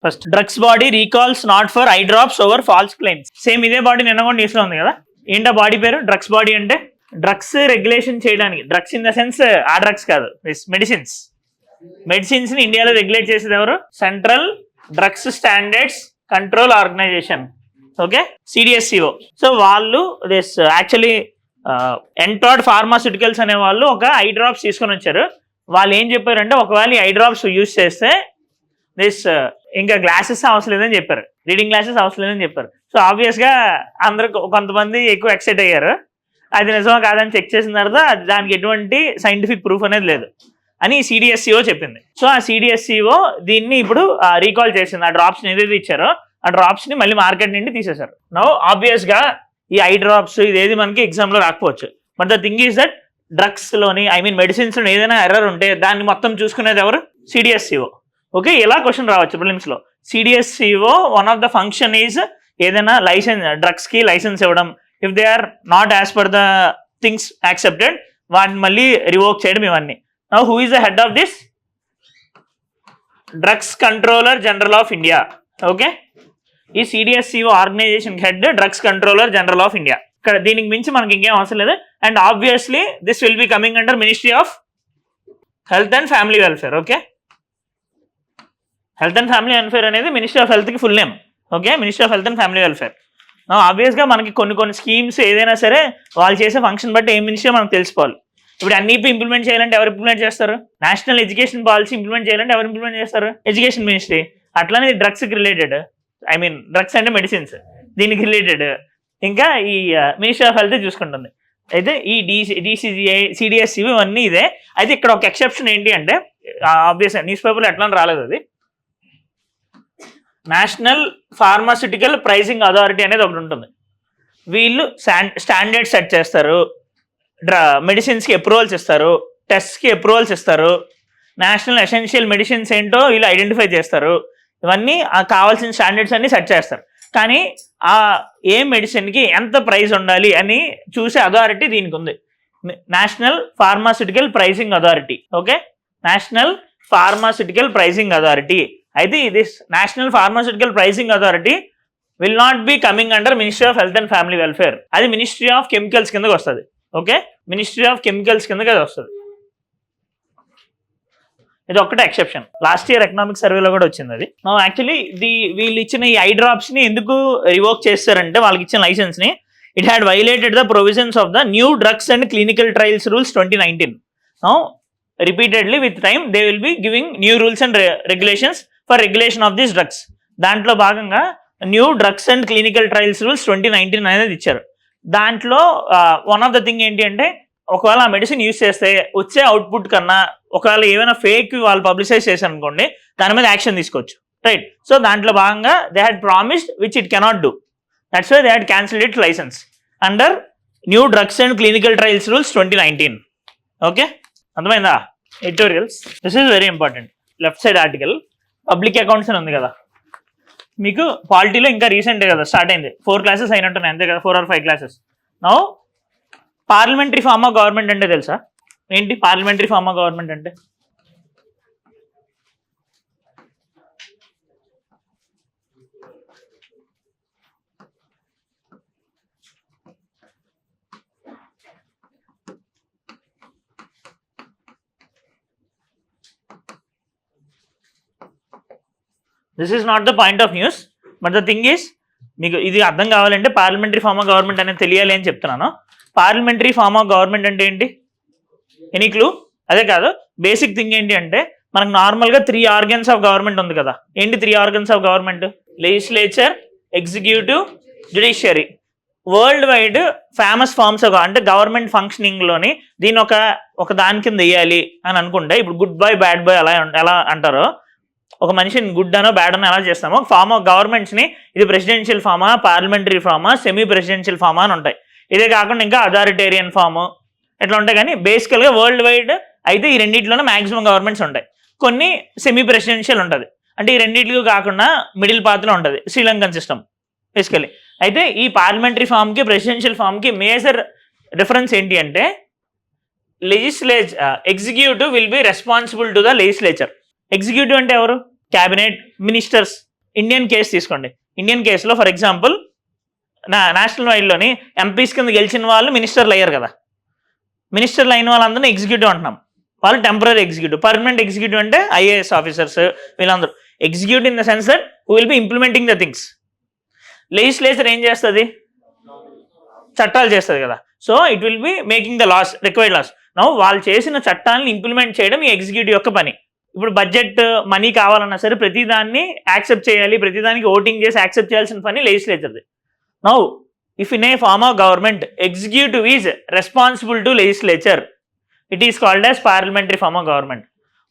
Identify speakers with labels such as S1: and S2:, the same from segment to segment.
S1: First drugs body recalls not for eye drops over false claims. Same ఇదే body నిన్న కూడా news లో ఉంది కదా. ఏంటో బాడీ పేరు డ్రగ్స్ బాడీ అంటే డ్రగ్స్ రెగ్యులేషన్ చేయడానికి, డ్రగ్స్ ఇన్ ద సెన్స్ ఆ డ్రగ్స్ కాదు, మెడిసిన్స్. మెడిసిన్స్ ని ఇండియాలో రెగ్యులేట్ చేసేది ఎవరు? Central drugs standards control organisation. Okay, CDSCO. So వాళ్ళు దిస్ యాక్చువల్లీ ఎంటాడ్ ఫార్మాస్యూటికల్స్ అనే వాళ్ళు ఒక ఐ డ్రాప్స్ తీసుకొని వచ్చారు. వాళ్ళు ఏం చెప్పారంటే ఒకవేళ ఈ ఐ డ్రాప్స్ యూజ్ చేస్తే దిస్ ఇంకా గ్లాసెస్ అవసరం లేదని చెప్పారు, రీడింగ్ గ్లాసెస్ అవసరం లేదని చెప్పారు. సో ఆబ్వియస్ గా అందరు కొంతమంది ఎక్కువ ఎక్సైట్ అయ్యారు. అది నిజమా కాదని చెక్ చేసిన తర్వాత దానికి ఎటువంటి సైంటిఫిక్ ప్రూఫ్ అనేది లేదు అని సిడిఎస్సిఓ చెప్పింది. సో ఆ సిడిఎస్సిఓ దీన్ని ఇప్పుడు రీకాల్ చేసింది. ఆ డ్రాప్స్ ఏదైతే ఇచ్చారో ఆ డ్రాప్స్ ని మళ్ళీ మార్కెట్ నుండి తీసేశారు. నౌ ఆబ్వియస్ గా ఈ ఐ డ్రాప్స్ ఇదేది మనకి ఎగ్జామ్ లో రాకపోవచ్చు. But the thing is that drugs లోని మెడిసిన్స్ లో ఏదైనా ఎర్రర్ ఉంటే దాన్ని మొత్తం చూసుకునేది ఎవరు? సిడిఎస్సిఓ. ఓకే, ఇలా క్వశ్చన్ రావచ్చు ప్రిలిమ్స్ లో. CDSCO one of the function is ఏదైనా లైసెన్స్, డ్రగ్స్ కి లైసెన్స్ ఇవ్వడం. If they are not as per the things accepted వాటిని మళ్ళీ రివోక్ చేయడం, ఇవన్నీ. Now who is the head of this? Drugs controller general of India. Okay, ఈ CDSCO organisation head drugs controller general of India. ఇక్కడ దీనికి మించి మనకి ఇంకేం అవసరం లేదు. And obviously this will be coming under ministry of health and family welfare. Okay, health and family welfare అనేది ministry of హెల్త్కి full name. Okay, ministry of health and family welfare. ఆబ్వియస్గా మనకి కొన్ని స్కీమ్స్ ఏదైనా సరే వాళ్ళు చేసే ఫంక్షన్ బట్టి ఏ మినిస్ట్రీ మనకు తెలిసిపోవాలి. ఇప్పుడు అన్ని ఇంప్లిమెంట్ చేయాలంటే ఎవరు ఇంప్లిమెంట్ చేస్తారు? నేషనల్ ఎడ్యుకేషన్ పాలసీ ఇంప్లిమెంట్ చేయాలంటే ఎవరు ఇంప్లిమెంట్ చేస్తారు? Education ministry. అట్లానే డ్రగ్స్కి రిలేటెడ్, డ్రగ్స్ అంటే మెడిసిన్స్, దీనికి రిలేటెడ్ ఇంకా ఈ మినిస్ట్రీ ఆఫ్ హెల్త్ చూసుకుంటుంది. అయితే ఈ డిసిజిఐ సిడిఎస్సి ఇవన్నీ ఇదే. అయితే ఇక్కడ ఒక ఎక్సెప్షన్ ఏంటి అంటే ఆబ్వియస్ న్యూస్ పేపర్లో ఎట్లా రాలేదు, అది నేషనల్ ఫార్మాస్యూటికల్ ప్రైసింగ్ అథారిటీ అనేది ఒకటి ఉంటుంది. వీళ్ళు స్టాండర్డ్ సెట్ చేస్తారు, మెడిసిన్స్కి అప్రూవల్స్ ఇస్తారు, టెస్ట్కి అప్రూవల్స్ ఇస్తారు, నేషనల్ ఎసెన్షియల్ మెడిసిన్స్ ఏంటో వీళ్ళు ఐడెంటిఫై చేస్తారు. ఇవన్నీ కావాల్సిన స్టాండర్డ్స్ అన్ని సెట్ చేస్తారు. కానీ ఆ ఏ మెడిసిన్కి ఎంత ప్రైస్ ఉండాలి అని చూసే అథారిటీ దీనికి ఉంది, national pharmaceutical pricing authority. Okay, national pharmaceutical pricing authority. అయితే this national pharmaceutical pricing authority will not be coming under ministry of health and family welfare. అది మినిస్ట్రీ ఆఫ్ కెమికల్స్ కిందకి వస్తుంది. ఓకే, మినిస్ట్రీ ఆఫ్ కెమికల్స్ కిందకి అది వస్తుంది. ఇది ఒక్కటే exception. Last year economic సర్వేలో కూడా వచ్చింది అది. యాక్చువల్లీ వీళ్ళు ఇచ్చిన ఈ ఐ డ్రాప్స్ ని ఎందుకు రివోక్ చేస్తారంటే వాళ్ళకి ఇచ్చిన లైసెన్స్ ని it had violated the provisions of the new drugs and clinical trials rules 2019. Repeatedly with time they will be giving new rules and regulations for regulation of these drugs. దాంట్లో భాగంగా new drugs and clinical trials rules 2019 అనేది ఇచ్చారు. దాంట్లో one of the thing ఏంటి అంటే ఒకవేళ ఆ medicine use చేస్తే వచ్చే అవుట్పుట్ కన్నా ఒకవేళ ఏమైనా ఫేక్ వాళ్ళు పబ్లిసైజ్ చేశారు అనుకోండి, దాని మీద యాక్షన్ తీసుకోవచ్చు. రైట్, సో దాంట్లో భాగంగా they had promised which it cannot do. That's why they had cancelled it licence under new drugs and clinical trials rules 2019. Okay, అర్థమైందా? Editorials, this is very important. Left side article public accounts అని ఉంది కదా, మీకు పాలిటీలో ఇంకా recent కదా start అయింది. 4 classes అయినట్టున్నాయి అంతే కదా, 4 or 5 classes. Now parliamentary form of government అంటే తెలుసా? ఏంటి పార్లమెంటరీ ఫార్మ్ ఆఫ్ గవర్నమెంట్ అంటే? This is not the point of news, but the thing is మీకు ఇది అర్థం కావాలంటే పార్లమెంటరీ ఫార్మ్ ఆఫ్ గవర్నమెంట్ అనేది తెలియాలి అని చెప్తున్నాను. పార్లమెంటరీ ఫార్మ్ ఆఫ్ గవర్నమెంట్ అంటే ఏంటి? Any clue? అదే కాదు, బేసిక్ థింగ్ ఏంటి అంటే మనకు నార్మల్గా 3 ఆర్గన్స్ ఆఫ్ గవర్నమెంట్ ఉంది కదా. ఏంటి 3 organs of government? Legislature, executive, judiciary. World wide famous forms అంటే గవర్నమెంట్ ఫంక్షనింగ్లోని దీని ఒక దాని కింద వేయాలి అని అనుకుంటే, ఇప్పుడు గుడ్ బాయ్ బ్యాడ్ బాయ్ ఎలా అంటారో, ఒక మనిషిని గుడ్ అనో బ్యాడ్ అనో ఎలా చేస్తామో ఫార్మ్ ఆఫ్ గవర్నమెంట్స్ని ఇది presidential pharma, parliamentary pharma, semi presidential pharma అని ఉంటాయి. ఇదే కాకుండా ఇంకా అథారిటేరియన్ ఫామ్ ఇట్లా ఉంటాయి. కానీ బేసికల్గా వరల్డ్ వైడ్ అయితే ఈ రెండింటిలోనే మ్యాక్సిమం గవర్నమెంట్స్ ఉంటాయి. కొన్ని సెమీ ప్రెసిడెన్షియల్ ఉంటుంది, అంటే ఈ రెండింటికి కాకుండా మిడిల్ పాత్లో ఉంటుంది, శ్రీలంకన్ సిస్టమ్ బేసికలీ. అయితే ఈ పార్లమెంటరీ ఫామ్కి ప్రెసిడెన్షియల్ ఫామ్కి మేజర్ డిఫరెన్స్ ఏంటి అంటే executive will be responsible to the legislature. Executive అంటే ఎవరు? క్యాబినెట్, మినిస్టర్స్ ఇండియన్ కేసు తీసుకోండి. ఇండియన్ కేసులో ఫర్ ఎగ్జాంపుల్ నేషనల్ వైడ్లోని ఎంపీస్ కింద గెలిచిన వాళ్ళు మినిస్టర్లు అయ్యారు కదా. మినిస్టర్లు అయిన వాళ్ళందరినీ ఎగ్జిక్యూటివ్ అంటున్నాం. వాళ్ళు టెంపరీ ఎగ్జిక్యూటివ్. పర్మనెంట్ ఎగ్జిక్యూటివ్ అంటే ఐఏఎస్ ఆఫీసర్స్ వీళ్ళందరూ. Executive in the sense that who will be implementing the things. Legislature ఏం చేస్తుంది? చట్టాలు చేస్తుంది కదా. So it will be making the laws, required laws. Now వాళ్ళు చేసిన చట్టాలను ఇంప్లిమెంట్ చేయడం ఈ ఎగ్జిక్యూటివ్ యొక్క పని. ఇప్పుడు బడ్జెట్ మనీ కావాలన్నా సరే ప్రతిదాన్ని యాక్సెప్ట్ చేయాలి, ప్రతిదానికి ఓటింగ్ చేసి యాక్సెప్ట్ చేయాల్సిన పని లెజిస్లేచర్ది. Now if in a form of government executive is responsible to legislature, it is called as parliamentary form of government.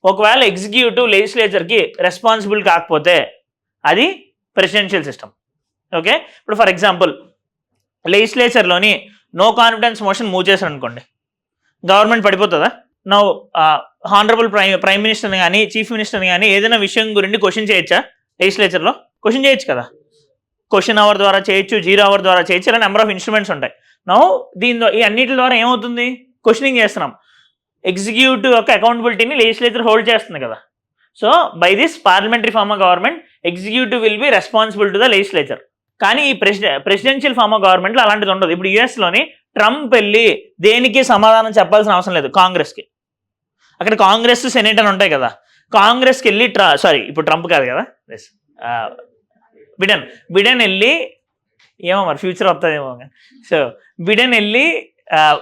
S1: ఒకవేళ ఎగ్జిక్యూటివ్ లెజిస్లేచర్కి రెస్పాన్సిబుల్ కాకపోతే అది ప్రెసిడెన్షియల్ సిస్టమ్. ఓకే, ఇప్పుడు ఫర్ ఎగ్జాంపుల్ లెజిస్లేచర్లోని నో కాన్ఫిడెన్స్ మోషన్ మూవ్ చేశారు అనుకోండి, government పడిపోతుందా? Now honourable prime మినిస్టర్ని కానీ చీఫ్ మినిస్టర్ని కానీ ఏదైనా విషయం గురించి క్వశ్చన్ చేయొచ్చా? లెజిస్లేచర్లో క్వశ్చన్ చేయొచ్చు కదా. క్వశ్చన్ అవర్ ద్వారా చేయొచ్చు, 0 hour ద్వారా చేయొచ్చు, ఇలా నెంబర్ ఆఫ్ ఇన్స్ట్రుమెంట్స్ ఉంటాయి. నౌ ఈ అన్నిటి ద్వారా ఏమవుతుంది? క్వశ్చనింగ్ చేస్తున్నాం. ఎగ్జిక్యూటివ్ యొక్క అకౌంటబిలిటీని లెజిస్లేచర్ హోల్డ్ చేస్తుంది కదా. So by this parliamentary form of government executive will be responsible to the legislature. కానీ ఈ ప్రెసిడెన్షియల్ ఫార్మ్ ఆఫ్ గవర్నమెంట్లో అలాంటిది ఉండదు. ఇప్పుడు యుఎస్లోని ట్రంప్ వెళ్ళి దేనికి సమాధానం చెప్పాల్సిన అవసరం లేదు కాంగ్రెస్కి. అక్కడ కాంగ్రెస్ సెనేట్ అని ఉంటాయి కదా, కాంగ్రెస్కి వెళ్ళి ఇప్పుడు ట్రంప్ కాదు కదా, బిడెన్ వెళ్ళి ఏమో మరి ఫ్యూచర్ వస్తుందేమో. సో బిడెన్ వెళ్ళి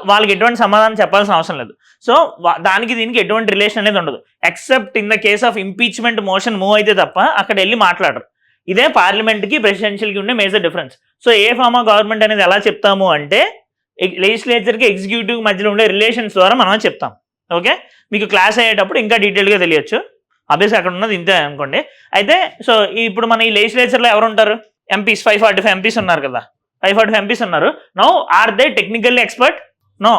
S1: వాళ్ళకి ఎటువంటి సమాధానం చెప్పాల్సిన అవసరం లేదు. సో దానికి దీనికి ఎటువంటి రిలేషన్ అనేది ఉండదు. Except in the case of impeachment motion move అయితే తప్ప అక్కడ వెళ్ళి మాట్లాడరు. ఇదే పార్లమెంట్కి ప్రెసిడెన్షియల్కి ఉండే major difference. So a form of government అనేది ఎలా చెప్తాము అంటే లెజిస్లేచర్కి ఎగ్జిక్యూటివ్ మధ్యలో ఉండే రిలేషన్స్ ద్వారా మనం చెప్తాం. ఓకే, మీకు క్లాస్ అయ్యేటప్పుడు ఇంకా డీటెయిల్గా తెలియచ్చు. ఆబ్వియస్గా అక్కడ ఉన్నది ఇంతే అనుకోండి. అయితే సో ఇప్పుడు మన ఈ లెజిస్లేచర్లో ఎవరు ఉంటారు? ఎంపీస్, 545 ఎంపీస్ ఉన్నారు కదా, 545 ఎంపీస్ ఉన్నారు. No are they technically expert? No.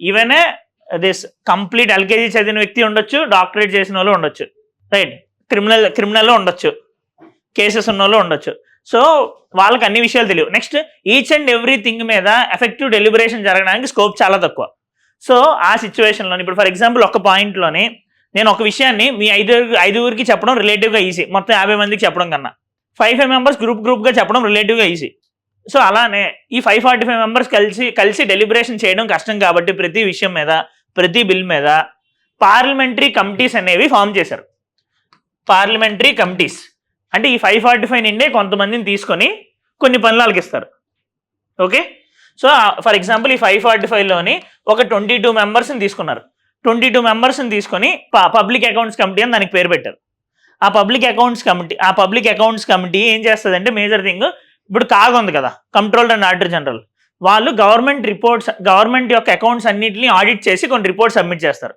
S1: Even this complete LKG చదివిన వ్యక్తి ఉండొచ్చు, డాక్టరేట్ చేసిన వాళ్ళు ఉండొచ్చు, రైట్, క్రిమినల్లో ఉండొచ్చు, కేసెస్ ఉన్న వాళ్ళు ఉండొచ్చు. సో వాళ్ళకి అన్ని విషయాలు తెలియవు. నెక్స్ట్ ఈచ్ అండ్ ఎవ్రీథింగ్ మీద ఎఫెక్టివ్ డెలిబరేషన్ జరగడానికి స్కోప్ చాలా తక్కువ. సో ఆ సిచ్యువేషన్లో ఇప్పుడు ఫర్ ఎగ్జాంపుల్ ఒక పాయింట్లోని నేను ఒక విషయాన్ని మీ ఐదుగురికి చెప్పడం రిలేటివ్గా ఈజీ, మొత్తం 50 మందికి చెప్పడం కన్నా 5 members గ్రూప్గా చెప్పడం రిలేటివ్గా ఈజీ. సో అలానే ఈ 545 members కలిసి డెలిబరేషన్ చేయడం కష్టం కాబట్టి ప్రతి విషయం మీద, ప్రతి బిల్ మీద పార్లమెంటరీ కమిటీస్ అనేవి ఫామ్ చేశారు. పార్లమెంటరీ కమిటీస్ అంటే ఈ 545 నుండే కొంతమందిని తీసుకొని కొన్ని పనులు వాళ్ళకి ఇస్తారు. ఓకే, సో ఫర్ ఎగ్జాంపుల్ ఈ 545లోని ఒక 22 members తీసుకున్నారు. 22 members తీసుకొని పబ్లిక్ అకౌంట్స్ కమిటీ అని దానికి పేరు పెట్టారు. ఆ పబ్లిక్ అకౌంట్స్ కమిటీ ఏం చేస్తుంది అంటే మేజర్ థింగ్, ఇప్పుడు కాగ్ ఉంది కదా, కంట్రోలర్ అండ్ ఆడిటర్ జనరల్, వాళ్ళు గవర్నమెంట్ యొక్క అకౌంట్స్ అన్నింటినీ ఆడిట్ చేసి కొన్ని రిపోర్ట్స్ సబ్మిట్ చేస్తారు.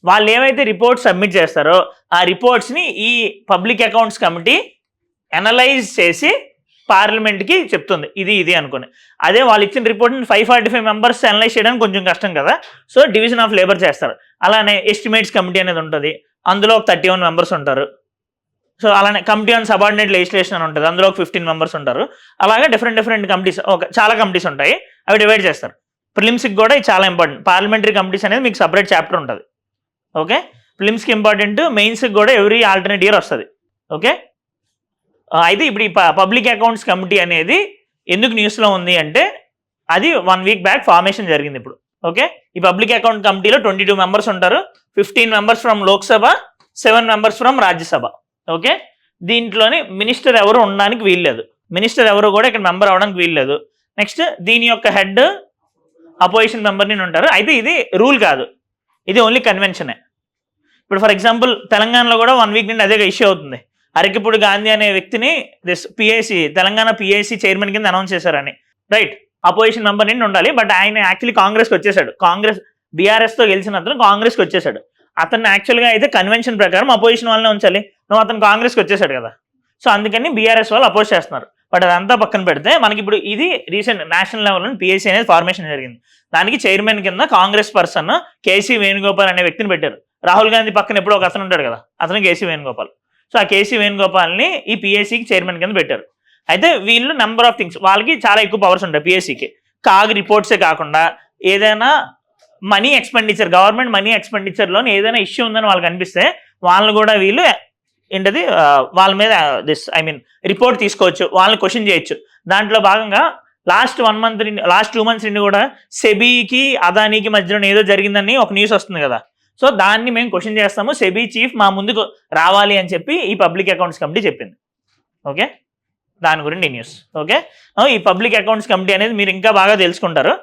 S1: వాళ్ళు ఏవైతే రిపోర్ట్స్ సబ్మిట్ చేస్తారో ఆ రిపోర్ట్స్ని ఈ పబ్లిక్ అకౌంట్స్ కమిటీ అనలైజ్ చేసి పార్లమెంట్కి చెప్తుంది ఇది అనుకుని. అదే వాళ్ళు ఇచ్చిన రిపోర్ట్ని 545 members అనలైజ్ చేయడానికి కొంచెం కష్టం కదా. సో డివిజన్ ఆఫ్ లేబర్ చేస్తారు. అలానే ఎస్టిమేట్స్ కమిటీ అనేది ఉంటుంది, అందులో ఒక 31 members ఉంటారు. సో అలానే కమిటీ ఆన్ సబార్డినేట్ లెజిస్లేషన్ అని ఉంటుంది, అందులో ఒక 15 members ఉంటారు. అలాగే డిఫరెంట్ కమిటీస్, చాలా కమిటీస్ ఉంటాయి, అవి డివైడ్ చేస్తారు. ప్రిలిమ్స్కి కూడా ఇది చాలా ఇంపార్టెంట్. పార్లమెంటరీ కమిటీస్ అనేది మీకు సపరేట్ చాప్టర్ ఉంటుంది. ఓకే, ప్రిలిమ్స్కి ఇంపార్టెంట్, మెయిన్స్కి కూడా ఎవ్రీ ఆల్టర్నేట్ ఇయర్ వస్తుంది. ఓకే, అయితే ఇప్పుడు ఈ పబ్లిక్ అకౌంట్స్ కమిటీ అనేది ఎందుకు న్యూస్లో ఉంది అంటే అది 1 week బ్యాక్ ఫార్మేషన్ జరిగింది ఇప్పుడు. ఓకే, ఈ పబ్లిక్ అకౌంట్ కమిటీలో 22 members ఉంటారు. 15 members from Lok Sabha, 7 members from Rajya Sabha. Okay, దీంట్లోని మినిస్టర్ ఎవరు ఉండడానికి వీల్లేదు, మినిస్టర్ ఎవరు కూడా ఇక్కడ మెంబర్ అవడానికి వీల్లేదు. నెక్స్ట్ దీని యొక్క హెడ్ అపోజిషన్ మెంబర్ని ఉంటారు. అయితే ఇది రూల్ కాదు, ఇది ఓన్లీ కన్వెన్షనే. ఇప్పుడు ఫర్ ఎగ్జాంపుల్ తెలంగాణలో కూడా 1 week నుండి అదే ఇష్యూ అవుతుంది. అరకిపూడి గాంధీ అనే వ్యక్తిని పిఐసి తెలంగాణ పిఐసి చైర్మన్ కింద అనౌన్స్ చేశారని, రైట్, అపోజిషన్ మెంబర్ నుండి ఉండాలి. బట్ ఆయన యాక్చువల్లీ కాంగ్రెస్కి వచ్చేసాడు, బీఆర్ఎస్తో గెలిచిన అతను కాంగ్రెస్కి వచ్చేసాడు. అతన్ని యాక్చువల్గా అయితే కన్వెన్షన్ ప్రకారం అపోజిషన్ వాళ్ళనే ఉంచాలి, నువ్వు అతను కాంగ్రెస్కి వచ్చేసాడు కదా. సో అందుకని బీఆర్ఎస్ వాళ్ళు అపోజ్ చేస్తున్నారు. బట్ అదంతా పక్కన పెడితే మనకి ఇప్పుడు ఇది రీసెంట్ నేషనల్ లెవెల్లో పిఐసి అనేది ఫార్మేషన్ జరిగింది. దానికి చైర్మన్ కింద కాంగ్రెస్ పర్సన్ కేసీ వేణుగోపాల్ అనే వ్యక్తిని పెట్టారు. రాహుల్ గాంధీ పక్కన ఎప్పుడో ఒక అతను ఉంటాడు కదా, అతను కేసీ వేణుగోపాల్. సో ఆ కేసీ వేణుగోపాల్ని ఈ పిఎస్సికి చైర్మన్ కింద పెట్టారు. అయితే వీళ్ళు నెంబర్ ఆఫ్ థింగ్స్, వాళ్ళకి చాలా ఎక్కువ పవర్స్ ఉంటాయి పిఎస్సికి. కాగ్ రిపోర్ట్సే కాకుండా ఏదైనా మనీ ఎక్స్పెండిచర్, గవర్నమెంట్ మనీ ఎక్స్పెండిచర్లో ఏదైనా ఇష్యూ ఉందని వాళ్ళకి అనిపిస్తే వాళ్ళని కూడా వీళ్ళు ఏంటది వాళ్ళ మీద రిపోర్ట్ తీసుకోవచ్చు, వాళ్ళని క్వశ్చన్ చేయొచ్చు. దాంట్లో భాగంగా లాస్ట్ 1 month లాస్ట్ 2 months నుండి కూడా సెబీకి అదానికి మధ్యలో ఏదో జరిగిందని ఒక న్యూస్ వస్తుంది కదా. సో దాన్ని మేము క్వశ్చన్ చేస్తాము, సెబీ చీఫ్ మా ముందుకు రావాలి అని చెప్పి ఈ పబ్లిక్ అకౌంట్స్ కమిటీ చెప్పింది. ఓకే, దాని గురించి న్యూస్. ఓకే, ఈ పబ్లిక్ అకౌంట్స్ కమిటీ అనేది మీరు ఇంకా బాగా తెలుసుకుంటారు.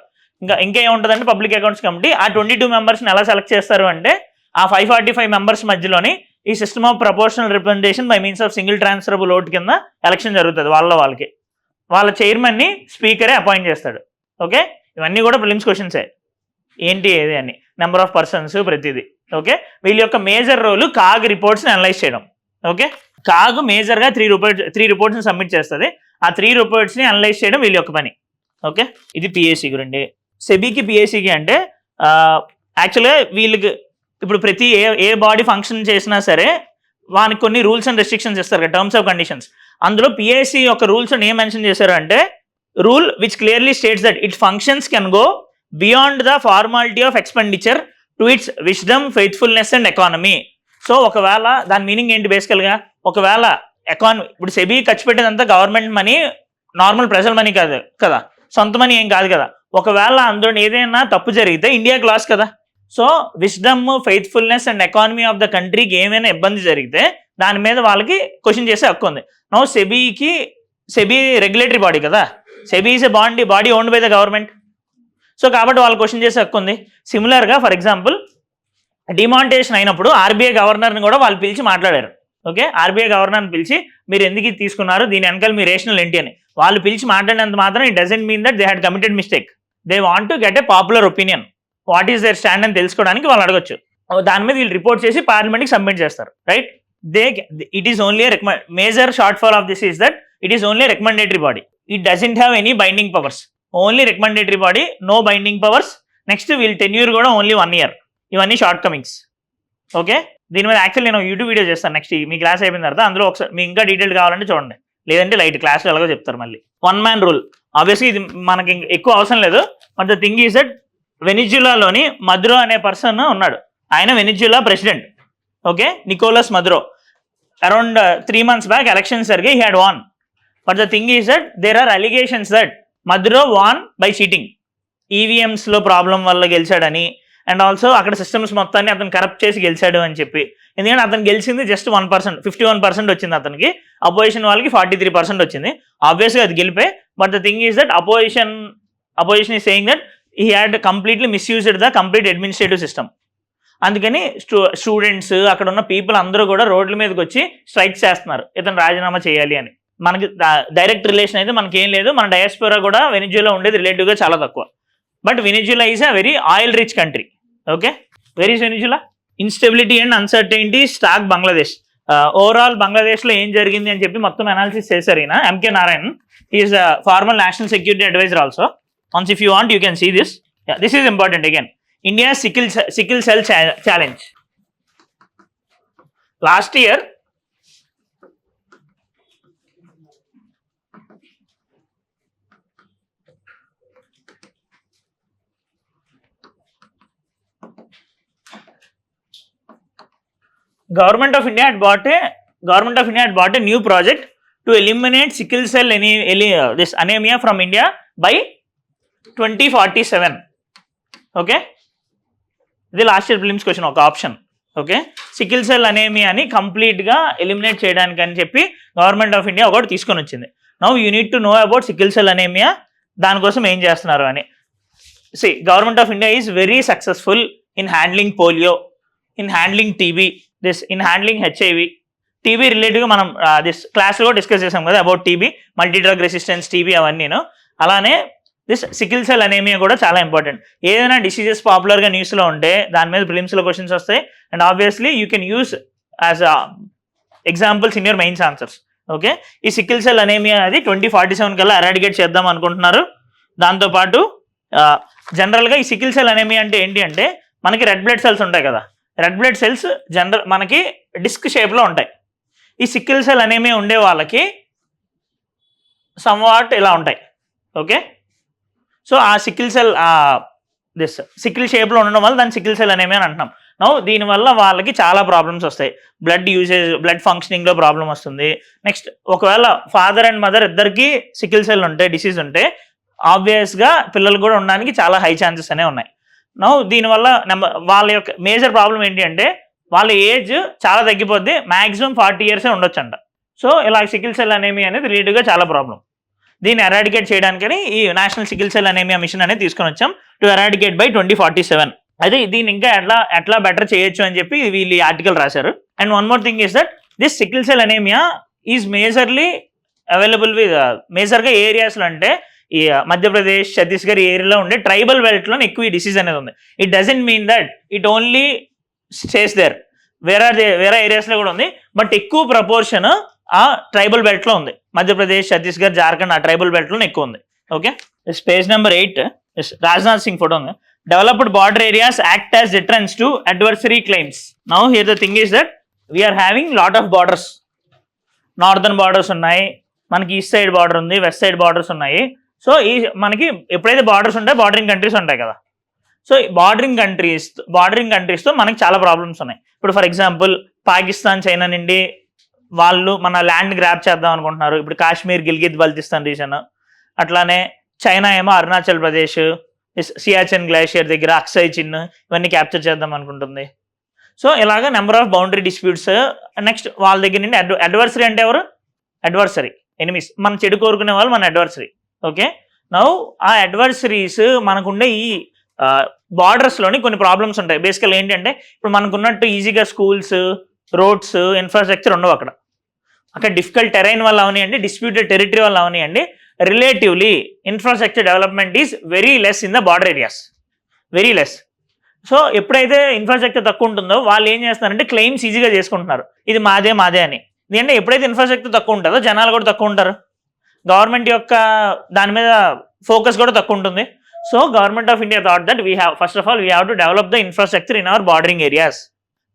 S1: ఇంకా ఏముంటుందంటే పబ్లిక్ అకౌంట్స్ కమిటీ ఆ 22 మెంబర్స్ని ఎలా సెలెక్ట్ చేస్తారు అంటే ఆ 545 మెంబర్స్ మధ్యలోని ఈ system of proportional representation by means of single transferable vote కింద ఎలక్షన్ జరుగుతుంది. వాళ్ళకి వాళ్ళ చైర్మన్ని స్పీకరే అపాయింట్ చేస్తాడు. ఓకే, ఇవన్నీ కూడా ప్రిలిమ్స్ క్వశ్చన్సే, ఏంటి ఏది అని, నెంబర్ ఆఫ్ పర్సన్స్ ప్రతిదీ. ఓకే, వీళ్ళ యొక్క మేజర్ రోల్ కాగ్ రిపోర్ట్స్ని అనలైజ్ చేయడం. ఓకే, కాగ్ మేజర్గా 3 రిపోర్ట్స్ని సబ్మిట్ చేస్తుంది. ఆ 3 రిపోర్ట్స్ని అనలైజ్ చేయడం వీళ్ళ యొక్క పని. ఓకే, ఇది పిఎస్సి గురించి. సెబీకి పిఎస్సికి అంటే యాక్చువల్గా వీళ్ళకి ఇప్పుడు ప్రతి ఏ బాడీ ఫంక్షన్ చేసినా సరే వానికి కొన్ని రూల్స్ అండ్ రెస్ట్రిక్షన్స్ ఇస్తారు కదా, టర్మ్స్ ఆఫ్ కండిషన్స్. అందులో పిఎస్సి యొక్క రూల్స్ ఏం మెన్షన్ చేశారు అంటే rule which clearly states that it functions can go beyond the formality of expenditure to it's wisdom, faithfulness and economy. So ఒకవేళ దాని మీనింగ్ ఏంటి బేసికల్గా, ఒకవేళ ఇప్పుడు సెబీ ఖర్చు పెట్టేదంతా గవర్నమెంట్ మనీ, నార్మల్ ప్రజల మనీ కాదు కదా, సొంత మనీ ఏం కాదు కదా. ఒకవేళ అందులో ఏదైనా తప్పు జరిగితే ఇండియాకి లాస్ కదా. So wisdom, faithfulness and economy of the కంట్రీకి ఏమైనా ఇబ్బంది జరిగితే దాని మీద వాళ్ళకి క్వశ్చన్ చేసే హక్కు ఉంది. నో సెబీ రెగ్యులేటరీ బాడీ కదా, SEBI is a body owned by the government. So కాబట్టి వాళ్ళు క్వశ్చన్ చేసే హక్కు ఉంది. సిమిలర్గా ఫర్ ఎగ్జాంపుల్ డిమానిటైజేషన్ అయినప్పుడు ఆర్బీఐ గవర్నర్ని కూడా వాళ్ళు పిలిచి మాట్లాడారు. ఓకే, ఆర్బీఐ గవర్నర్ని పిలిచి మీరు ఎందుకు ఇది తీసుకున్నారు, దీని వెనకాల మీ రేషనల్ ఏంటి అని వాళ్ళు పిలిచి మాట్లాడినంత మాత్రం it doesn't mean that they had committed mistake. They want to get a popular opinion, what is their stand అని తెలుసుకోవడానికి వాళ్ళు అడగొచ్చు. దాని మీద వీళ్ళు రిపోర్ట్ చేసి పార్లమెంట్కి సబ్మిట్ చేస్తారు. Right, it is only major shortfall of this is that it is only recommendatory body. It doesn't have any binding powers, only recommendatory body, no binding powers. Next వీళ్ళ tenure కూడా only 1 year. ఇవన్నీ shortcomings. Okay, దీని మీద actual నేను YouTube video చేస్తాను next మీ class అయిపోయిన తర్వాత. అందులో ఒకసారి మీకు ఇంకా డీటెయిల్ కావాలంటే చూడండి, లేదంటే లైట్ క్లాస్లో ఎలాగో చెప్తారు. మళ్ళీ 1 man రూల్ ఆబ్వియస్లీ ఇది మనకి ఎక్కువ అవసరం లేదు. But the thing is that వెనిజులాలోని మదురో అనే పర్సన్ ఉన్నాడు, ఆయన Venezuela president. Okay, Nicolas Maduro. Around 3 months back elections జరిగి he had won. But the thing is that there are allegations that Maduro won by cheating, ఈవీఎంస్లో problem వల్ల గెలిచాడని, and also అక్కడ systems మొత్తాన్ని అతను కరప్ట్ చేసి గెలిచాడు అని చెప్పి. ఎందుకంటే అతను గెలిచింది జస్ట్ 1%, 51% వచ్చింది అతనికి, అపోజిషన్ వాళ్ళకి 43% వచ్చింది. ఆబ్వియస్గా అది గెలిపే. But the thing is that opposition is saying that he had completely misused the complete administrative system. అందుకని స్టూడెంట్స్ అక్కడ ఉన్న పీపుల్ అందరూ కూడా రోడ్ల మీదకి వచ్చి స్ట్రైక్స్ చేస్తున్నారు, ఇతను రాజీనామా చేయాలి అని. మనకి డైరెక్ట్ రిలేషన్ అయితే మనకేం లేదు, మన డయాస్పోరా కూడా వెనిజులా ఉండేది రిలేటివ్గా చాలా తక్కువ. But Venezuela is a very oil rich country. Okay, very Venezuela. Instability and uncertainty stalk Bangladesh. Overall బంగ్లాదేశ్లో ఏం జరిగింది అని చెప్పి మొత్తం అనాలిసిస్ చేశారు ఈయన, MK Narayan. Is former national security adviser also. Once if you want you can see this. This is important again. India sickle cell challenge. Last year Government of India had bought a new project to eliminate sickle cell this anemia from India by 2047. Okay, ఇది last year prelims question, ఒక option. Okay, sickle cell అనేమియాని కంప్లీట్గా eliminate చేయడానికి అని చెప్పి government of India ఒకటి తీసుకొని వచ్చింది. Now you need to know about sickle cell anaemia, దానికోసం ఏం చేస్తున్నారు అని. Government of India is very successful in handling polio, in handling TB, in handling HIV. TB రిలేటివ్గా మనం క్లాస్లో డిస్కస్ చేసాం కదా about TB, multi drug resistance TB అవన్నీను. అలానే సికిల్ సెల్ అనేమియా కూడా చాలా ఇంపార్టెంట్. ఏదైనా డిసీజెస్ పాపులర్గా న్యూస్లో ఉంటే దాని మీద ప్రిలిమ్స్లో క్వశ్చన్స్ వస్తాయి. And obviously you can use as examples in your mains answers. Okay, ఈ సికిల్ సెల్ అనేమియా అది 2047 కల్లా ఎరాడికేట్ చేద్దాం అనుకుంటున్నారు. దాంతోపాటు జనరల్గా ఈ సికిల్ సెల్ అనేమియా అంటే ఏంటి అంటే మనకి రెడ్ బ్లడ్ సెల్స్ ఉంటాయి కదా, రెడ్ బ్లడ్ సెల్స్ మనకి డిస్క్ షేప్లో ఉంటాయి. ఈ సికిల్ సెల్ అనేమియా ఉండే వాళ్ళకి సమ్వాట్ ఇలా ఉంటాయి. ఓకే, సో ఆ సికిల్ సెల్ సికిల్ షేప్లో ఉండడం వల్ల దాన్ని సికిల్ సెల్ అనేమియా అని అంటున్నాం. దీనివల్ల వాళ్ళకి చాలా ప్రాబ్లమ్స్ వస్తాయి. బ్లడ్ ఫంక్షనింగ్లో ప్రాబ్లం వస్తుంది. నెక్స్ట్ ఒకవేళ ఫాదర్ అండ్ మదర్ ఇద్దరికి సికిల్ సెల్ ఉంటే, డిసీజ్ ఉంటే, ఆబ్వియస్గా పిల్లలు కూడా ఉండడానికి చాలా హై ఛాన్సెస్ అనే ఉన్నాయి. దీనివల్ల వాళ్ళ యొక్క మేజర్ ప్రాబ్లం ఏంటి అంటే వాళ్ళ ఏజ్ చాలా తగ్గిపోద్ది, మ్యాక్సిమం 40 years ఉండొచ్చు అంట. సో ఇలా సికిల్ సెల్ అనేమియా అనేది రిలేటివ్గా చాలా ప్రాబ్లం. దీన్ని ఎరాడికేట్ చేయడానికని ఈ national sickle cell anaemia mission అనేది తీసుకొని వచ్చాం, టు ఎరాడికేట్ బై 2047. అయితే దీన్ని ఇంకా ఎట్లా బెటర్ చేయొచ్చు అని చెప్పి వీళ్ళు ఈ ఆర్టికల్ రాశారు. And one more thing is that this sickle cell anaemia is majorly available మేజర్గా ఏ ఏరియాస్లో అంటే ఈ మధ్యప్రదేశ్, ఛత్తీస్గఢ్ ఏరియాలో ఉండే ట్రైబల్ బెల్ట్లో ఎక్కువ ఈ డిసీజ్ అనేది ఉంది. It doesn't mean that it only stays there, వేరే ఏరియాస్లో కూడా ఉంది, బట్ ఎక్కువ ప్రపోర్షన్ ఆ ట్రైబల్ బెల్ట్లో ఉంది. మధ్యప్రదేశ్, ఛత్తీస్గఢ్, జార్ఖండ్ ఆ ట్రైబల్ బెల్ట్లో ఎక్కువ ఉంది. Okay, page number 8, Rajnath Singh photo ఉంది. Developed border areas act as deterrence to adversary claims. Now here the thing is that we are having lot of borders. Northern borders ఉన్నాయి, మనకి ఈస్ట్ సైడ్ బార్డర్ ఉంది, west side borders ఉన్నాయి. So ఈ మనకి ఎప్పుడైతే borders ఉంటాయి, bordering countries ఉంటాయి కదా. సో బార్డరింగ్ కంట్రీస్తో మనకి చాలా ప్రాబ్లమ్స్ ఉన్నాయి. ఇప్పుడు ఫర్ ఎగ్జాంపుల్ పాకిస్తాన్, చైనా నుండి వాళ్ళు మన ల్యాండ్ గ్రాప్ చేద్దాం అనుకుంటున్నారు. ఇప్పుడు కాశ్మీర్, గిల్గిత్ బల్తిస్తాన్ రీజన్, అట్లానే చైనా ఏమో అరుణాచల్ ప్రదేశ్, సియాచెన్ గ్లేషియర్ దగ్గర అక్సై చిన్ ఇవన్నీ క్యాప్చర్ చేద్దాం అనుకుంటుంది. సో ఇలాగ number of boundary disputes. Next వాళ్ళ దగ్గర నుండి అడ్వర్సరీ అంటే ఎవరు? అడ్వర్సరీ, ఎనిమీస్, మన చెడు కోరుకునే వాళ్ళు మన అడ్వర్సరీ. ఓకే, నౌ ఆ అడ్వర్సరీస్ మనకుండే ఈ బార్డర్స్లోని కొన్ని ప్రాబ్లమ్స్ ఉంటాయి. బేసికల్ ఏంటంటే ఇప్పుడు మనకున్నట్టు ఈజీగా స్కూల్స్, రోడ్స్, ఇన్ఫ్రాస్ట్రక్చర్ ఉండవు అక్కడ డిఫికల్ట్ టెరైన్ వల్ల అవనివ్వండి, డిస్ప్యూటెడ్ టెరిటరీ వల్ల అవనివ్వండి, relatively infrastructure development is very less in the border areas, very less. So ఎప్పుడైతే ఇన్ఫ్రాస్ట్రక్చర్ తక్కువ ఉంటుందో వాళ్ళు ఏం చేస్తున్నారంటే క్లెయిమ్స్ ఈజీగా చేసుకుంటున్నారు, ఇది మాదే అని. ఎందుకంటే ఎప్పుడైతే ఇన్ఫ్రాస్ట్రక్చర్ తక్కువ ఉంటుందో జనాలు కూడా తక్కువ ఉంటారు, గవర్నమెంట్ యొక్క దాని మీద ఫోకస్ కూడా తక్కువ ఉంటుంది. So government of India thought that first of all we have to develop the infrastructure in our bordering areas.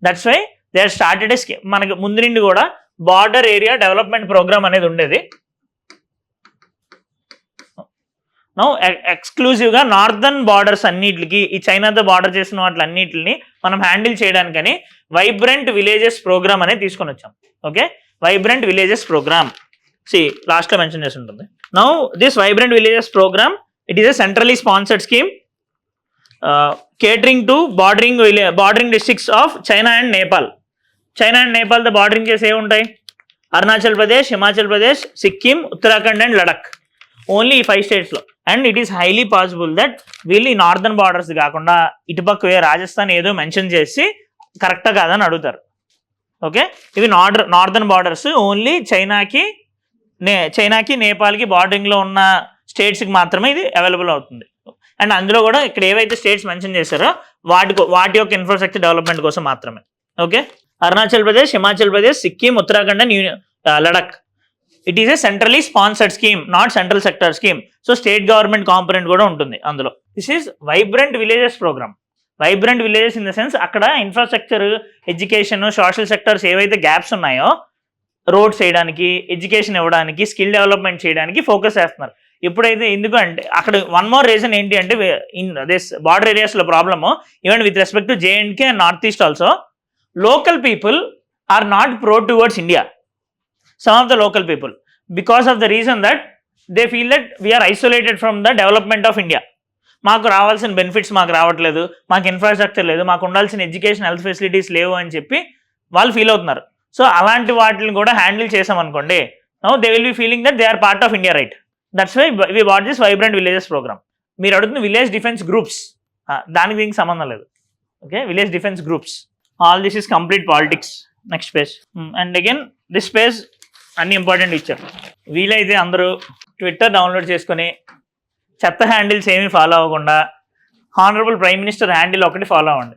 S1: That's why they are started a scheme. మనకి ముందు నుండి కూడా బార్డర్ ఏరియా డెవలప్మెంట్ ప్రోగ్రామ్ అనేది ఉండేది. Now ఎక్స్క్లూజివ్గా northern borders అన్నిటికి, ఈ చైనాతో బార్డర్ చేసిన వాటిలన్నిటిని మనం హ్యాండిల్ చేయడానికని వైబ్రెంట్ విలేజెస్ ప్రోగ్రామ్ అనేది తీసుకొని వచ్చాం. ఓకే, వైబ్రెంట్ విలేజెస్ ప్రోగ్రామ్, లాస్ట్లో మెన్షన్ చేసి ఉంటుంది. Now this vibrant villages programme, it is a centrally sponsored scheme catering to bordering districts of China and Nepal. China and నేపాల్తో బార్డరింగ్ చేసి ఏముంటాయి? అరుణాచల్ ప్రదేశ్, హిమాచల్ ప్రదేశ్, సిక్కిం, ఉత్తరాఖండ్ అండ్ లడక్. ఓన్లీ ఈ 5 states. And it is highly possible that వీళ్ళు ఈ northern borders కాకుండా ఇటుపక్క రాజస్థాన్ ఏదో mention చేసి కరెక్టా కాదని అడుగుతారు. ఓకే, ఇవి నార్దర్న్ బార్డర్స్ ఓన్లీ చైనాకి, నేపాల్కి బార్డరింగ్లో ఉన్న స్టేట్స్కి మాత్రమే ఇది అవైలబుల్ అవుతుంది. అండ్ అందులో కూడా ఇక్కడ ఏవైతే స్టేట్స్ మెన్షన్ చేశారో వాటి యొక్క ఇన్ఫ్రాస్ట్రక్చర్ డెవలప్మెంట్ కోసం మాత్రమే. Okay, Arunachal Pradesh, Himachal Pradesh, Sikkim, Uttarakhand and Ladakh. It is a centrally sponsored scheme, not central sector scheme. So state government component కూడా ఉంటుంది అందులో. This is vibrant villages programme. Vibrant villages in the sense అక్కడ ఇన్ఫ్రాస్ట్రక్చర్, ఎడ్యుకేషన్, సోషల్ సెక్టర్స్ ఏవైతే gaps ఉన్నాయో roads వేయడానికి, education ఇవ్వడానికి, skill development చేయడానికి focus చేస్తున్నారు. ఎప్పుడైతే ఎందుకంటే అక్కడ వన్ మోర్ రీజన్ ఏంటి అంటే ఇన్ దిస్ బార్డర్ ఏరియాస్లో problem, even with respect to జేఎండ్కే and north east also, local people are not pro towards India. Some of the local people, because of the reason that they feel that we are isolated from the development of India. మాకు రావాల్సిన benefits మాకు రావట్లేదు, మాకు infrastructure లేదు, మాకు ఉండాల్సిన education, health facilities లేవు అని చెప్పి వాళ్ళు ఫీల్ అవుతున్నారు. సో అలాంటి వాటిని కూడా హ్యాండిల్ చేసామనుకోండి, they will be feeling that they are part of India, right? That's why we what this vibrant villages programme. మీరు అడుగుతున్న విలేజ్ డిఫెన్స్ గ్రూప్స్, దానికి దీనికి సంబంధం లేదు. ఓకే, village defence groups. All this is complete politics. Next page. And again this page అన్ని important ఇచ్చారు. వీలైతే అందరూ ట్విట్టర్ డౌన్లోడ్ చేసుకొని చెత్త హ్యాండిల్స్ ఏమీ ఫాలో అవ్వకుండా హానరబుల్ ప్రైమ్ మినిస్టర్ హ్యాండిల్ ఒకటి ఫాలో అవ్వండి.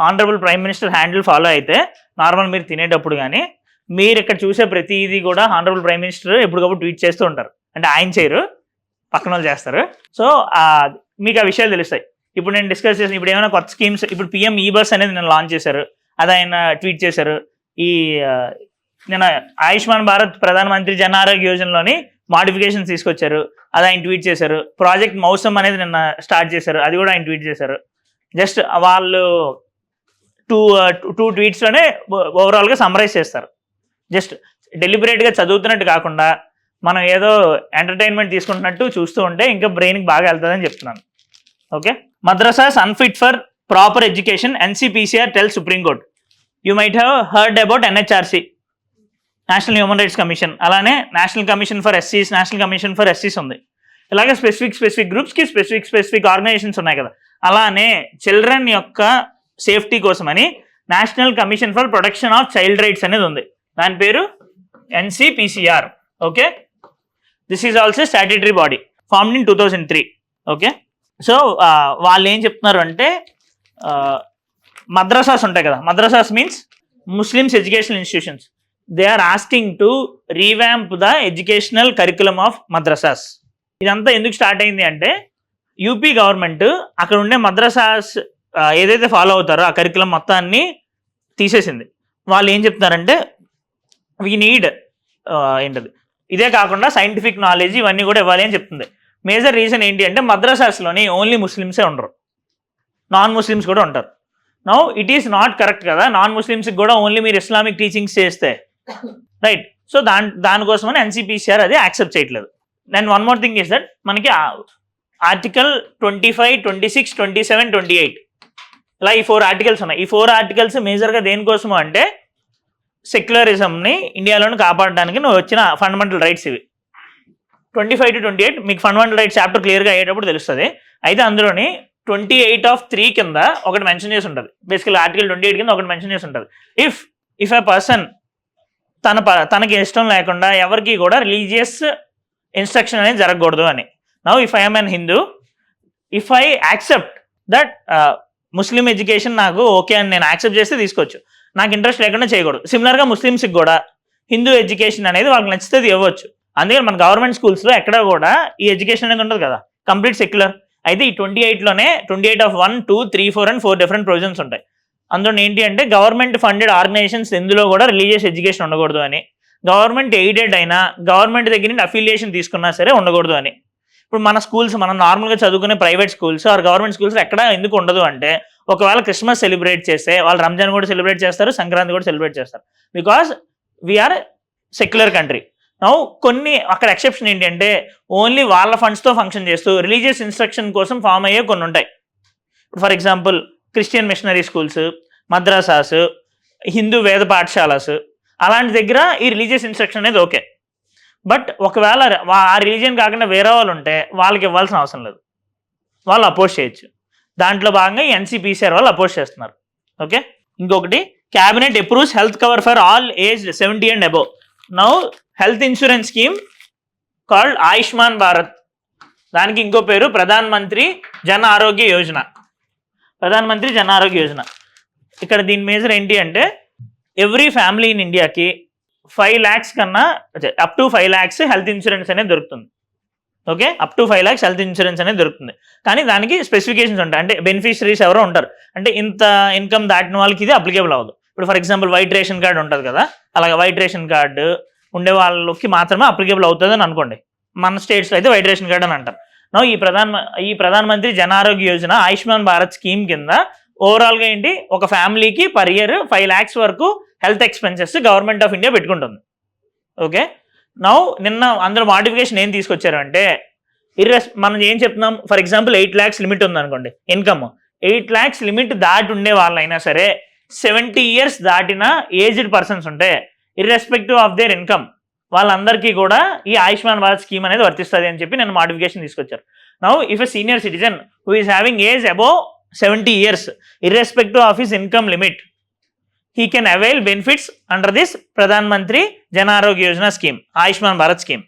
S1: Honourable prime minister handle follow అయితే నార్మల్ మీరు తినేటప్పుడు కానీ మీరు ఇక్కడ చూసే ప్రతిదీ కూడా హానరబుల్ ప్రైమ్ మినిస్టర్ ఎప్పటికప్పుడు ట్వీట్ చేస్తూ ఉంటారు. అంటే ఆయన చేయరు, పక్కన వాళ్ళు చేస్తారు. సో మీకు ఆ విషయాలు తెలుస్తాయి. ఇప్పుడు నేను డిస్కస్ చేసిన ఇప్పుడు ఏమైనా కొత్త స్కీమ్స్, ఇప్పుడు పిఎం ఈ బస్ అనేది నేను లాంచ్ చేశారు, అది ఆయన ట్వీట్ చేశారు. ఈ నేను ఆయుష్మాన్ భారత్ ప్రధానమంత్రి జన ఆరోగ్య యోజనలోని మాడిఫికేషన్స్ తీసుకొచ్చారు, అది ఆయన ట్వీట్ చేశారు. ప్రాజెక్ట్ మౌసమ్ అనేది నిన్న స్టార్ట్ చేశారు, అది కూడా ఆయన ట్వీట్ చేశారు. జస్ట్ వాళ్ళు టూ ట్వీట్స్లోనే ఓవరాల్గా సమ్మరైజ్ చేస్తారు. జస్ట్ డెలిబరేట్గా చదువుతున్నట్టు కాకుండా మనం ఏదో ఎంటర్టైన్మెంట్ తీసుకుంటున్నట్టు చూస్తూ ఉంటే ఇంకా బ్రెయిన్కి బాగా వెళ్తుందని చెప్తున్నాను. Okay, madrasas unfit for proper education, NCPCR tell Supreme Court. You might have heard about NHRC, national human rights commission. అలానే national commission for SCs, national commission for SCs ఉంది. ఇలాగే స్పెసిఫిక్ గ్రూప్స్కి స్పెసిఫిక్ ఆర్గనైజేషన్స్ ఉన్నాయి కదా. అలానే చిల్డ్రన్ యొక్క safety కోసమని national commission for protection of child rights అనేది ఉంది, దాని పేరు NCPCR. Okay, this is also statutory body formed in 2003. Okay, so వాళ్ళు ఏం చెప్తున్నారు అంటే మద్రసాస్ ఉంటాయి కదా, madrasas means Muslims educational institutions. They are asking to revamp the educational curriculum of madrasas. ఇదంతా ఎందుకు స్టార్ట్ అయింది అంటే యూపీ గవర్నమెంట్ అక్కడ ఉండే మద్రసాస్ ఏదైతే ఫాలో అవుతారో ఆ కరికులం మొత్తాన్ని తీసేసింది. వాళ్ళు ఏం చెప్తున్నారంటే వీ నీడ్ ఏంటది, ఇదే కాకుండా సైంటిఫిక్ నాలెడ్జ్ ఇవన్నీ కూడా ఇవ్వాలి అని చెప్తుంది. మేజర్ రీజన్ ఏంటి అంటే మద్రసాస్లోని ఓన్లీ ముస్లిమ్సే ఉండరు, నాన్ ముస్లిమ్స్ కూడా ఉంటారు. Now it is not correct కదా, నాన్ ముస్లిమ్స్కి కూడా ఓన్లీ మీరు ఇస్లామిక్ టీచింగ్స్ చేస్తే, రైట్? సో దానికోసమని NCPCR అది యాక్సెప్ట్ చేయట్లేదు. Then one more thing is that మనకి ఆర్టికల్ 25, 26, 27, 28 ఇలా ఈ 4 ఆర్టికల్స్ ఉన్నాయి. ఈ 4 ఆర్టికల్స్ మేజర్గా దేనికోసము అంటే సెక్యులరిజంని ఇండియాలోని కాపాడడానికి నువ్వు వచ్చిన ఫండమెంటల్ రైట్స్ ఇవి. 25 to 28 మీకు ఫండమెంటల్ రైట్స్ చాప్టర్ క్లియర్గా అయ్యేటప్పుడు తెలుస్తుంది. అయితే అందులోని 28(3) కింద ఒకటి మెన్షన్ చేసి ఉంటుంది. బేసికల్ ఆర్టికల్ 28 కింద ఒకటి మెన్షన్ చేసి ఉంటుంది. ఇఫ్ ఎ పర్సన్ తనకి ఇష్టం లేకుండా ఎవరికి కూడా రిలీజియస్ ఇన్స్ట్రక్షన్ అనేది జరగకూడదు అని. Now if I am an Hindu, if I accept that Muslim education నాకు ఓకే అని నేను యాక్సెప్ట్ చేస్తే తీసుకోవచ్చు, నాకు ఇంట్రెస్ట్ లేకుండా చేయకూడదు. సిమిలర్గా ముస్లిమ్స్కి కూడా హిందూ ఎడ్యుకేషన్ అనేది వాళ్ళకి నచ్చితే ఇవ్వచ్చు. అందుకని మన గవర్నమెంట్ స్కూల్స్లో ఎక్కడ కూడా ఈ ఎడ్యుకేషన్ అనేది ఉండదు కదా, కంప్లీట్ సెక్యులర్. అయితే ఈ 28లోనే 28(1), 2, 3, 4 and 4 డిఫరెంట్ ప్రొవిజన్స్ ఉంటాయి. అందులో ఏంటి అంటే గవర్నమెంట్ ఫండెడ్ ఆర్గనైజేషన్స్ ఎందులో కూడా రిలీజియస్ ఎడ్యుకేషన్ ఉండకూడదు అని, గవర్నమెంట్ ఎయిడెడ్ అయినా గవర్నమెంట్ దగ్గర నుండి అఫిలియేషన్ తీసుకున్నా సరే ఉండకూడదు అని. ఇప్పుడు మన స్కూల్స్, మనం నార్మల్గా చదువుకునే private schools or government schools ఎక్కడ ఎందుకు ఉండదు అంటే ఒకవేళ క్రిస్మస్ సెలబ్రేట్ చేస్తే వాళ్ళు రంజాన్ కూడా సెలబ్రేట్ చేస్తారు, సంక్రాంతి కూడా సెలబ్రేట్ చేస్తారు, because we are secular country. Now కొన్ని అక్కడ ఎక్సెప్షన్ ఏంటి అంటే ఓన్లీ వాళ్ళ ఫండ్స్తో ఫంక్షన్ చేస్తూ రిలీజియస్ ఇన్స్ట్రక్షన్ కోసం ఫామ్ అయ్యే కొన్ని ఉంటాయి. ఇప్పుడు for example Christian missionary schools, madrasas, Hindu Veda పాఠశాలస్, అలాంటి దగ్గర ఈ రిలీజియస్ ఇన్స్ట్రక్షన్ అనేది ఓకే. బట్ ఒకవేళ ఆ రిలీజియన్ కాకుండా వేరే వాళ్ళు ఉంటే వాళ్ళకి ఇవ్వాల్సిన అవసరం లేదు, వాళ్ళు అపోజ్ చేయొచ్చు. దాంట్లో భాగంగా ఈ NCPCR వాళ్ళు అపోజ్ చేస్తున్నారు. ఓకే, ఇంకొకటి cabinet approves health cover for all age 70 and above. Now health insurance scheme called Ayushman Bharat, దానికి ఇంకో పేరు ప్రధాన్ మంత్రి జన్ ఆరోగ్య యోజన. ప్రధాన్ మంత్రి జన్ ఆరోగ్య యోజన ఇక్కడ దీని మేజర్ ఏంటి అంటే ఎవ్రీ ఫ్యామిలీ ఇన్ ఇండియాకి 5 lakhs కన్నా up to 5 lakhs health insurance అనేది దొరుకుతుంది. Okay, up to 5 lakhs health insurance అనేది దొరుకుతుంది. కానీ దానికి స్పెసిఫికేషన్స్ ఉంటాయి. అంటే బెనిఫిషరీస్ ఎవరో ఉంటారు, అంటే ఇంత ఇన్కమ్ దాటిన వాళ్ళకి ఇది అప్లికేబుల్ అవ్వదు. ఇప్పుడు for example white ration card ఉంటుంది కదా, అలాగే వైట్ రేషన్ కార్డు ఉండే వాళ్ళకి మాత్రమే అప్లికేబుల్ అవుతుంది అని అనుకోండి. మన స్టేట్స్లో అయితే వైట్ రేషన్ కార్డు అని అంటారు. నో ఈ ప్రధాన మంత్రి జన ఆరోగ్య యోజన ఆయుష్మాన్ భారత్ స్కీమ్ కింద ఓవరాల్గా ఏంటి, ఒక ఫ్యామిలీకి పర్ ఇయర్ 5 lakhs వరకు health expenses government of India పెట్టుకుంటుంది. ఓకే, నౌ నిన్న అందులో మోడిఫికేషన్ ఏం తీసుకొచ్చారు అంటే మనం ఏం చెప్తున్నాం, ఫర్ ఎగ్జాంపుల్ 8 lakhs లిమిట్ ఉంది అనుకోండి ఇన్కమ్, 8 lakhs లిమిట్ దాటి ఉండే వాళ్ళైనా సరే 70 years దాటిన ఏజ్డ్ పర్సన్స్ ఉంటే ఇర్రెస్పెక్టివ్ ఆఫ్ దేర్ ఇన్కమ్ వాళ్ళందరికీ కూడా ఈ ఆయుష్మాన్ భారత్ స్కీమ్ అనేది వర్తిస్తుంది అని చెప్పి నేను మోడిఫికేషన్ తీసుకొచ్చారు. Now if a senior citizen who is having age above 70 years irrespective of his income limit, he can avail benefits under this Pradhan Mantri Jan Arogya Yojana scheme, Ayushman Bharat scheme.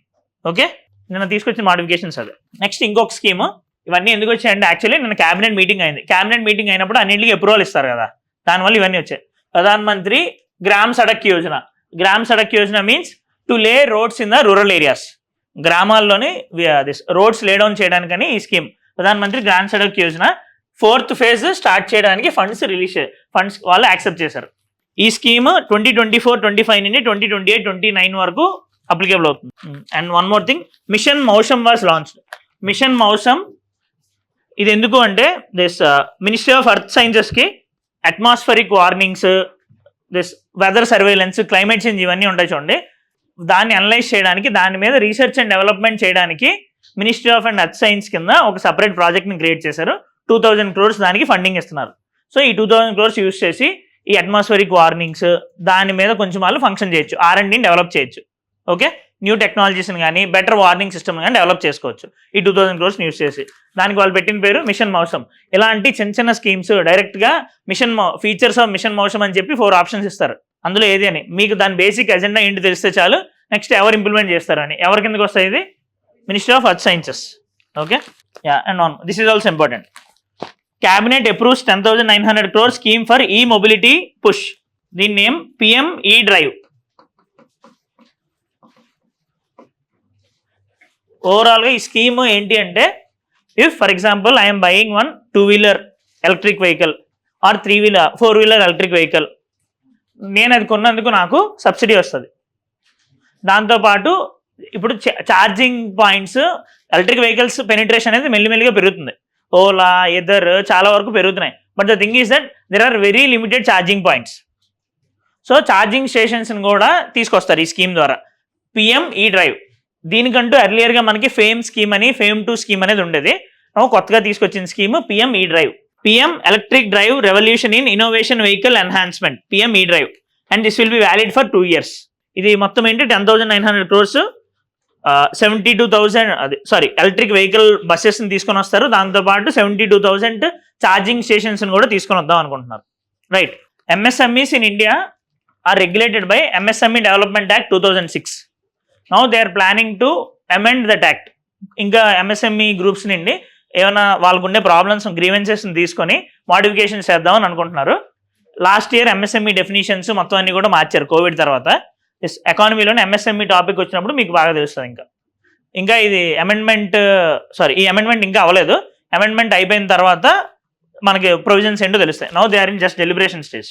S1: Okay, నిన్న తీసుకొచ్చిన modifications అదే. Next ఇంకొక scheme, ఇవన్నీ ఎందుకు వచ్చాయంటే actually నిన్న cabinet meeting అయింది. Cabinet meeting అయినప్పుడు అన్నింటికి అప్రూవల్ ఇస్తారు కదా, దానివల్ల ఇవన్నీ వచ్చాయి. Pradhan Mantri Gram Sadak Yojana. Gram Sadak Yojana means to lay roads in the rural areas. గ్రామాల్లోని రోడ్స్ లే డౌన్ చేయడానికని ఈ scheme Pradhan Mantri Gram Sadak Yojana 4th phase start చేయడానికి ఫండ్స్ వాళ్ళు యాక్సెప్ట్ చేశారు. ఈ స్కీమ్ 2024-25 నుండి 2028-29 వరకు అప్లికేబుల్ అవుతుంది. And one more thing, mission Mausam was launched. Mission Mausam ఇది ఎందుకు అంటే దిస్ మినిస్ట్రీ ఆఫ్ ఎర్త్ సైన్సెస్కి atmospheric warnings, this weather surveillance, climate change ఇవన్నీ ఉంటాయి చూడండి, దాన్ని అనలైజ్ చేయడానికి, దాని మీద రీసెర్చ్ అండ్ డెవలప్మెంట్ చేయడానికి ministry of and earth science కింద ఒక సపరేట్ ప్రాజెక్ట్ని క్రియేట్ చేశారు. 2000 crores దానికి ఫండింగ్ ఇస్తున్నారు. సో ఈ 2000 crores యూస్ చేసి ఈ అట్మాస్ఫరిక్ వార్నింగ్స్ దాని మీద కొంచెం వాళ్ళు ఫంక్షన్ చేయొచ్చు, R&D డెవలప్ చేయొచ్చు. ఓకే, న్యూ టెక్నాలజీస్ని కానీ బెటర్ వార్నింగ్ సిస్టమ్ కానీ డెవలప్ చేసుకోవచ్చు ఈ 2000 crores యూస్ చేసి. దానికి వాళ్ళు పెట్టిన పేరు మిషన్ మౌసమ్. ఇలాంటి చిన్న చిన్న స్కీమ్స్ డైరెక్ట్గా ఫీచర్స్ ఆఫ్ మిషన్ మౌసమ్ అని చెప్పి 4 ఆప్షన్స్ ఇస్తారు. అందులో ఏది అని మీకు దాని బేసిక్ ఎజెండా ఏంటి తెలిస్తే చాలు, నెక్స్ట్ ఎవరు ఇంప్లిమెంట్ చేస్తారు అని. ఎవరి కిందకి వస్తాయి? ఇది ministry of earth sciences. Okay, yeah, and on this is also important. Cabinet approves 10,900 crore scheme for e-mobility push. దీని నేమ్ PM E-Drive. ఓవరాల్గా ఈ స్కీమ్ ఏంటి అంటే, if for example I'm buying one 2-wheeler electric vehicle or 3-wheeler 4-wheeler electric vehicle, నేను అది కొన్నందుకు నాకు subsidy వస్తుంది. దాంతోపాటు ఇప్పుడు charging points, electric vehicles penetration అనేది మెల్లిమెల్లిగా పెరుగుతుంది. ఓలా, ఎదర్ చాలా వరకు పెరుగుతున్నాయి. But the thing is that there are very limited charging points. So charging స్టేషన్స్ని కూడా తీసుకొస్తారు ఈ స్కీమ్ ద్వారా. PM E-Drive దీనికంటూ ఎర్లియర్గా మనకి ఫేమ్ స్కీమ్ అని, ఫేమ్ 2 స్కీమ్ అనేది ఉండేది. కొత్తగా తీసుకొచ్చిన scheme PM E-Drive. PM electric drive revolution in innovation vehicle enhancement, PM E-Drive, and this will be valid for 2 years. ఇది మొత్తం ఏంటి 10,900 crores, 72,000 ఎలక్ట్రిక్ వెహికల్ బస్సెస్ని తీసుకొని వస్తారు. దాంతోపాటు 72,000 ఛార్జింగ్ స్టేషన్స్ని కూడా తీసుకొని వద్దాం అనుకుంటున్నారు. Right. MSMEs in India are regulated by MSME development act 2006. Now they are planning to amend that act. ఇంకా MSME గ్రూప్స్ నుండి ఏమైనా వాళ్ళకు ఉండే ప్రాబ్లమ్స్, గ్రీవెన్సెస్ని తీసుకొని మోడిఫికేషన్స్ చేద్దామని అనుకుంటున్నారు. లాస్ట్ ఇయర్ MSME డెఫినేషన్స్ మొత్తం అన్ని కూడా మార్చారు కోవిడ్ తర్వాత. ఎకానమీలోనే MSME టాపిక్ వచ్చినప్పుడు మీకు బాగా తెలుస్తుంది. ఇంకా ఇది ఈ అమెండ్మెంట్ ఇంకా అవ్వలేదు. అమెండ్మెంట్ అయిపోయిన తర్వాత మనకి ప్రొవిజన్స్ ఏంటో తెలుస్తాయి. Now they are in just deliberation stage.